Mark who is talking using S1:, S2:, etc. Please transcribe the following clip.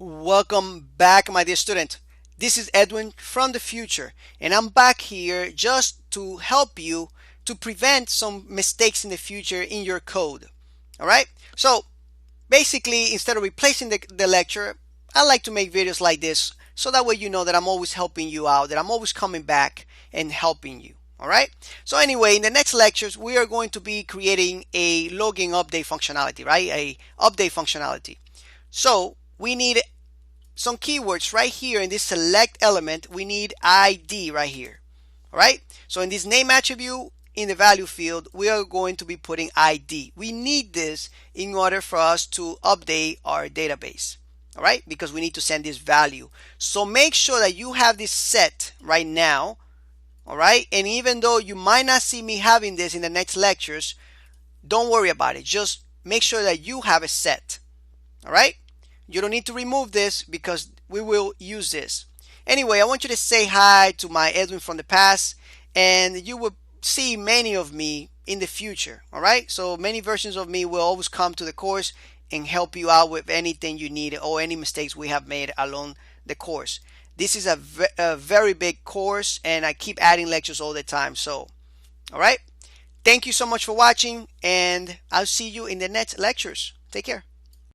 S1: Welcome back, my dear student. This is Edwin from the future, and I'm back here just to help you to prevent some mistakes in the future in your code. All right? So, basically, instead of replacing the lecture, I like to make videos like this so that way you know that I'm always helping you out, that I'm always coming back and helping you. All right? So, anyway, in the next lectures, we are going to be creating a login update functionality, right? A update functionality. So, we need some keywords right here in this select element. We need ID right here. All right. So in this name attribute in the value field, we are going to be putting ID. We need this in order for us to update our database. All right. Because we need to send this value. So make sure that you have this set right now. All right. And even though you might not see me having this in the next lectures, don't worry about it. Just make sure that you have it set. All right. You don't need to remove this because we will use this. Anyway, I want you to say hi to my Edwin from the past, and you will see many of me in the future. All right. So many versions of me will always come to the course and help you out with anything you need or any mistakes we have made along the course. This is a very big course, and I keep adding lectures all the time. So, all right. Thank you so much for watching, and I'll see you in the next lectures. Take care.